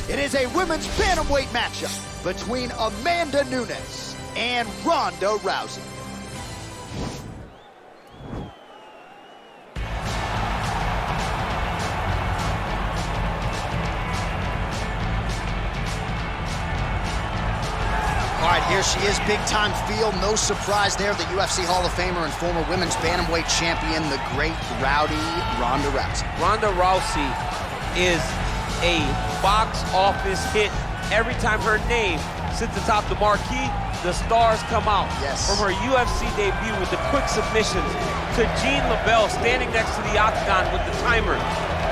It is a women's bantamweight matchup between Amanda Nunes and Ronda Rousey. All right, here she is, big-time feel. No surprise there, the UFC Hall of Famer and former women's bantamweight champion, the great rowdy Ronda Rousey. Ronda Rousey is a box office hit. Every time her name sits atop the marquee, the stars come out. Yes. From her UFC debut with the quick submissions to Jean LaBelle standing next to the octagon with the timer.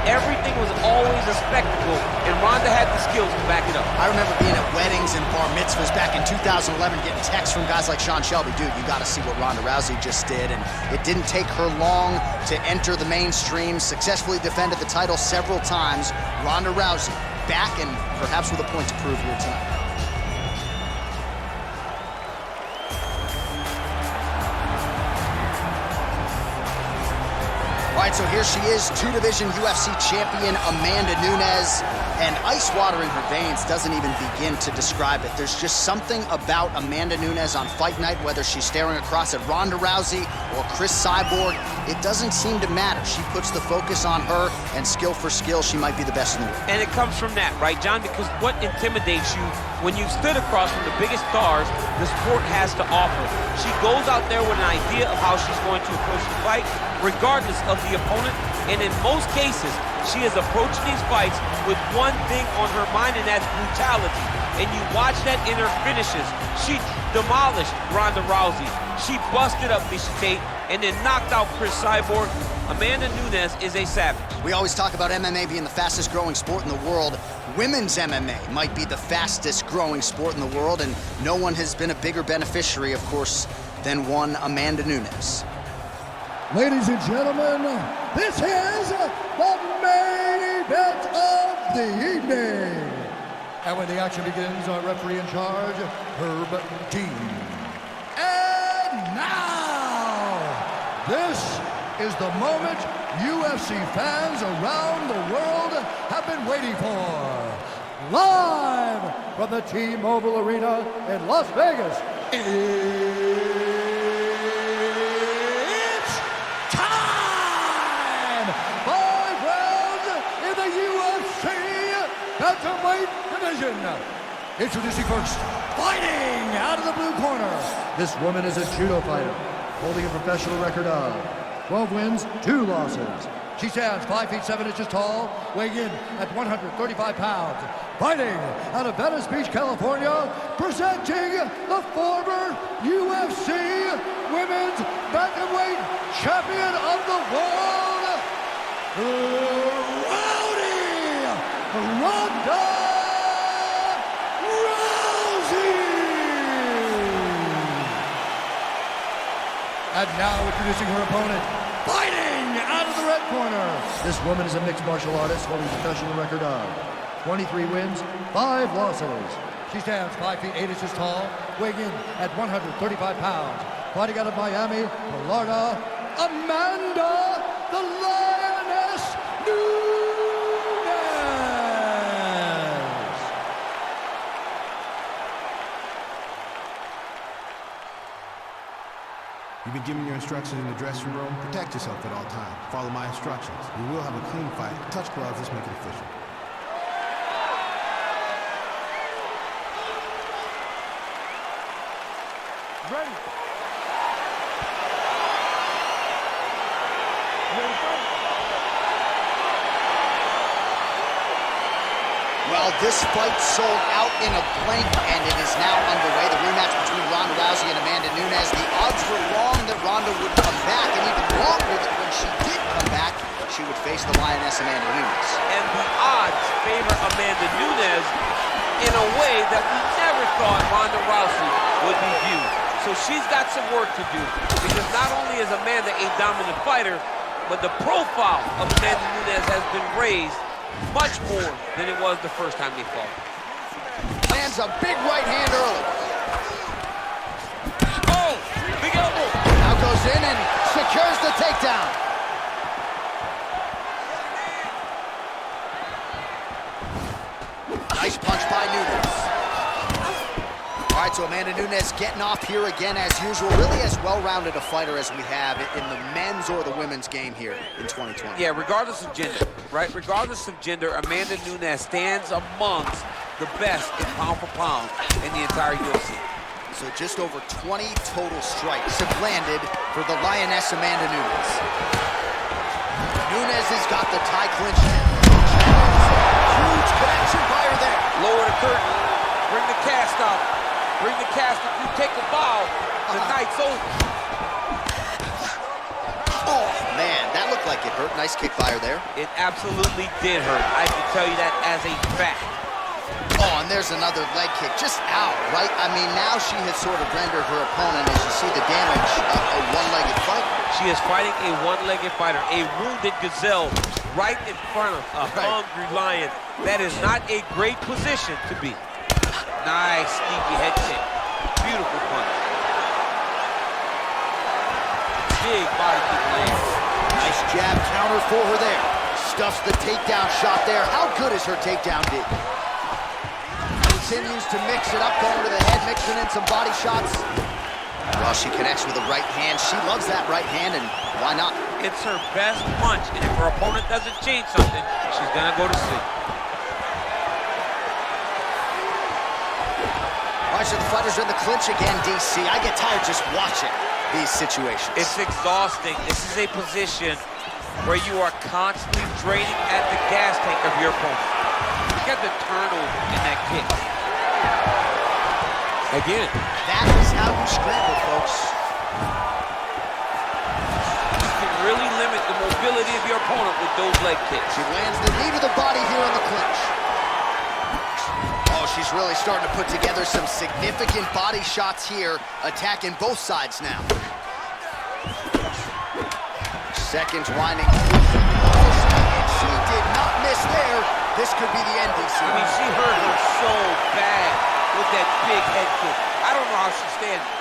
Everything was always a spectacle, and Ronda had the skills to back it up. I remember being at weddings and bar mitzvahs back in 2011, getting texts from guys like Sean Shelby. Dude, you got to see what Ronda Rousey just did. And it didn't take her long to enter the mainstream, successfully defended the title several times. Ronda Rousey back and perhaps with a point to prove here tonight. All right, so here she is, two-division UFC champion Amanda Nunes, and ice water in her veins doesn't even begin to describe it. There's just something about Amanda Nunes on fight night, whether she's staring across at Ronda Rousey or Chris Cyborg, it doesn't seem to matter. She puts the focus on her, and skill for skill, she might be the best in the world. And it comes from that, right, John? Because what intimidates you when you've stood across from the biggest stars the sport has to offer? She goes out there with an idea of how she's going to approach the fight, regardless of the opponent, and in most cases, she is approaching these fights with one thing on her mind, and that's brutality. And you watch that in her finishes. She demolished Ronda Rousey. She busted up Miesha Tate and then knocked out Chris Cyborg. Amanda Nunes is a savage. We always talk about MMA being the fastest growing sport in the world. Women's MMA might be the fastest growing sport in the world, and no one has been a bigger beneficiary, of course, than one Amanda Nunes. Ladies and gentlemen, this is the main event of the evening. And when the action begins, our referee in charge, Herb Dean. And now, this is the moment UFC fans around the world have been waiting for. Live from the T-Mobile Arena in Las Vegas. It's time! 5 rounds in the UFC bantamweight division. Introducing first, fighting out of the blue corner. This woman is a judo fighter, holding a professional record of 12 wins, 2 losses. She stands 5 feet 7 inches tall, weighing in at 135 pounds. Fighting out of Venice Beach, California, presenting the former UFC Women's Bantamweight Champion of the World, Rowdy Ronda Rousey! And now introducing her opponent, fighting out of the red corner. This woman is a mixed martial artist holding a professional record of 23 wins, 5 losses. She stands 5 feet 8 inches tall, weighing in at 135 pounds. Fighting out of Miami, Florida, Amanda the Lioness Nunes. You've been given your instructions in the dressing room. Protect yourself at all times. Follow my instructions. We will have a clean fight. Touch gloves, let's make it official. Ready. Well, this fight sold out in a blink, and it is now underway. The rematch between Ronda Rousey and Amanda Nunes. The odds were long that Ronda would come back, and even longer that when she did come back, she would face the Lioness Amanda Nunes. And the odds favor Amanda Nunes in a way that we never thought Ronda Rousey would be viewed. So she's got some work to do, because not only is Amanda a dominant fighter, but the profile of Amanda Nunes has been raised much more than it was the first time they fought. Lands a big right hand early. Oh, big elbow. Now goes in and secures the takedown. Nice punch by Nunes. All right, so Amanda Nunes getting off here again as usual. Really as well-rounded a fighter as we have in the men's or the women's game here in 2020. Yeah, regardless of gender, right? Regardless of gender, Amanda Nunes stands amongst the best in pound for pound in the entire UFC. So just over 20 total strikes have landed for the Lioness Amanda Nunes. Nunes has got the tie clinch. Huge connection by her there. Lower the curtain, bring the cast out. Bring the cast up. You take a bow. The night's over. Oh, man, that looked like it hurt. Nice kick by her there. It absolutely did hurt. I can tell you that as a fact. Oh, and there's another leg kick. Just out, right? I mean, now she has sort of rendered her opponent, as you see the damage, a one-legged fighter. She is fighting a one-legged fighter, a wounded gazelle right in front of a hungry lion. That is not a great position to be. Nice, sneaky head kick. Beautiful punch. Big body kick lands. Nice jab counter for her there. Stuffs the takedown shot there. How good is her takedown dig? Continues to mix it up, going to the head, mixing in some body shots. Well, she connects with the right hand. She loves that right hand, and why not? It's her best punch, and if her opponent doesn't change something, she's gonna go to sleep. All right, so the fighters are in the clinch again, DC. I get tired just watching these situations. It's exhausting. This is a position where you are constantly draining at the gas tank of your opponent. Look at the turnover in that kick. Again. That is how you scramble, folks. You can really limit the mobility of your opponent with those leg kicks. She lands the knee to the body here in the clinch. Oh, she's really starting to put together some significant body shots here, attacking both sides now. Seconds winding. She did not miss there. This could be the end, DC. I mean, she hurt her so bad with that big head kick. I don't know how she's standing.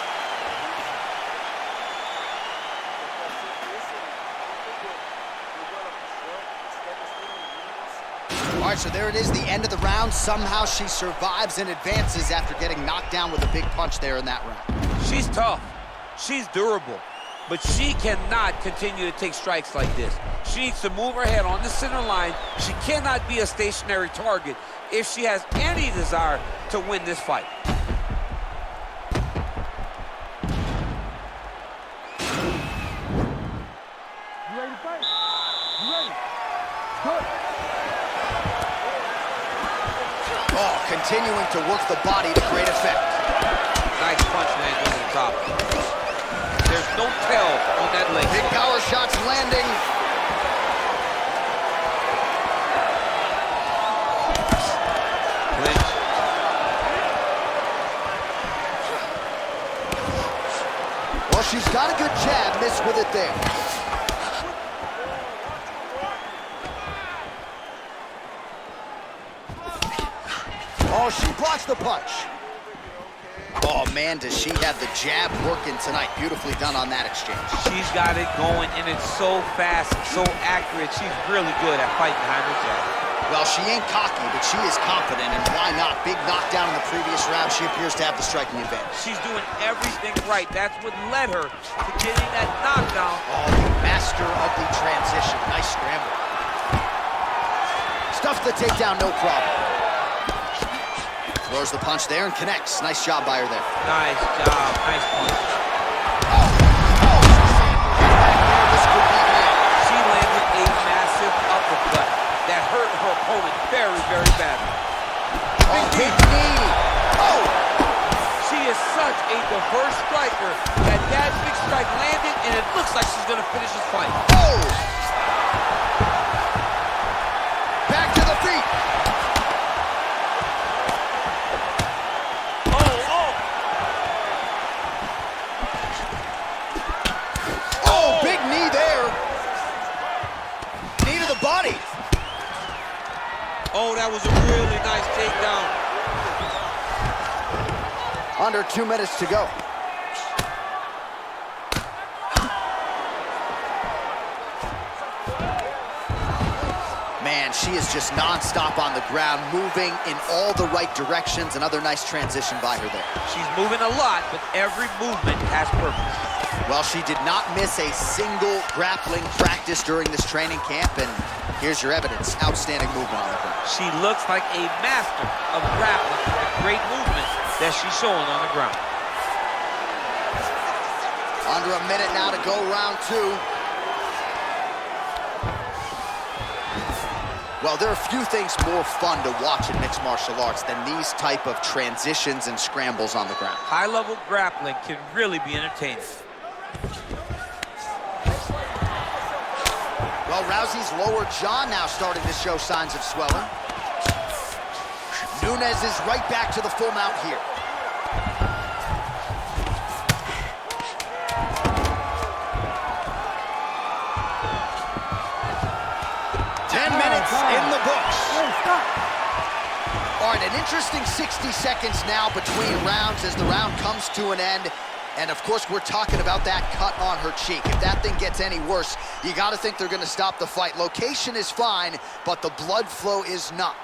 All right, so there it is, the end of the round. Somehow she survives and advances after getting knocked down with a big punch there in that round. She's tough. She's durable. But she cannot continue to take strikes like this. She needs to move her head on the center line. She cannot be a stationary target if she has any desire to win this fight. You ready to fight? You ready? Good. Oh, continuing to work the body to great effect. Nice punch lands over the top. There's no tell on that leg. Big power shots landing. Clinch. Well, she's got a good jab, missed with it there. Oh, she blocks the punch. Oh, man, does she have the jab working tonight. Beautifully done on that exchange. She's got it going, and it's so fast, so accurate. She's really good at fighting behind her jab. Well, she ain't cocky, but she is confident, and why not? Big knockdown in the previous round. She appears to have the striking advantage. She's doing everything right. That's what led her to getting that knockdown. Oh, the master of the transition. Nice scramble. Stuffs the takedown, no problem. Throws the punch there and connects. Nice job by her there. Nice job. Nice punch. She landed a massive uppercut that hurt her opponent very, very badly. Big knee. Oh! She is such a diverse striker that big strike landed, and it looks like she's going to finish this fight. Oh! Back to the feet. Body. Oh, that was a really nice takedown. Under 2 minutes to go. Man, she is just nonstop on the ground, moving in all the right directions. Another nice transition by her there. She's moving a lot, but every movement has purpose. Well, she did not miss a single grappling practice during this training camp, and here's your evidence. Outstanding movement on the ground. She looks like a master of grappling. The great movement that she's showing on the ground. Under a minute now to go, round two. Well, there are few things more fun to watch in mixed martial arts than these type of transitions and scrambles on the ground. High-level grappling can really be entertaining. Well, Rousey's lower jaw now starting to show signs of swelling. Nunes is right back to the full mount here. In the books. All right, an interesting 60 seconds now between rounds as the round comes to an end. And of course, we're talking about that cut on her cheek. If that thing gets any worse, you got to think they're going to stop the fight. Location is fine, but the blood flow is not.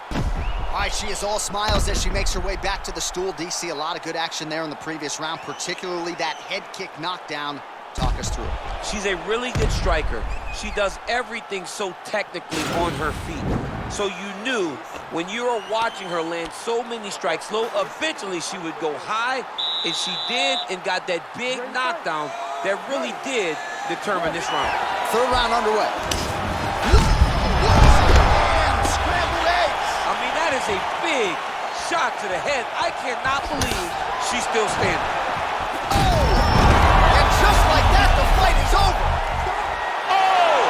All right, she is all smiles as she makes her way back to the stool. DC, a lot of good action there in the previous round, particularly that head kick knockdown. Talk us through it. She's a really good striker. She does everything so technically on her feet. So you knew when you were watching her land so many strikes low, eventually she would go high, and she did, and got that big knockdown that really did determine this round. Third round underway. Scrambled eggs. I mean, that is a big shot to the head. I cannot believe she's still standing. Just like that, the fight is over. Oh!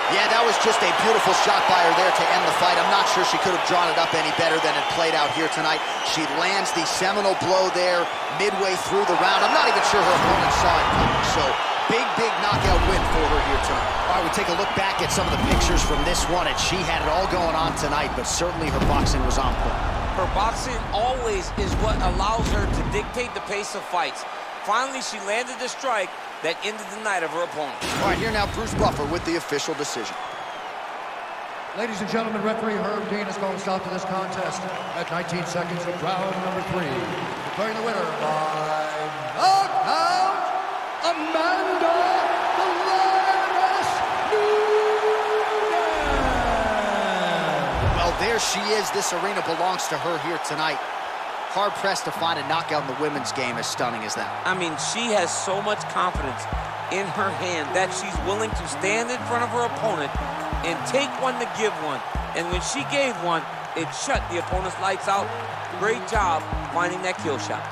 Yeah, that was just a beautiful shot by her there to end the fight. I'm not sure she could have drawn it up any better than it played out here tonight. She lands the seminal blow there midway through the round. I'm not even sure her opponent saw it coming. So big knockout win for her here tonight. All right, we take a look back at some of the pictures from this one, and she had it all going on tonight, but certainly her boxing was on point. Her boxing always is what allows her to dictate the pace of fights. Finally, she landed the strike that ended the night of her opponent. All right, here now, Bruce Buffer with the official decision. Ladies and gentlemen, referee Herb Dean has called a stop to this contest at 19 seconds of round number 3. Declaring the winner by knockout, Amanda Nunes. Well, there she is. This arena belongs to her here tonight. Hard-pressed to find a knockout in the women's game as stunning as that. I mean, she has so much confidence in her hand that she's willing to stand in front of her opponent and take one to give one. And when she gave one, it shut the opponent's lights out. Great job finding that kill shot.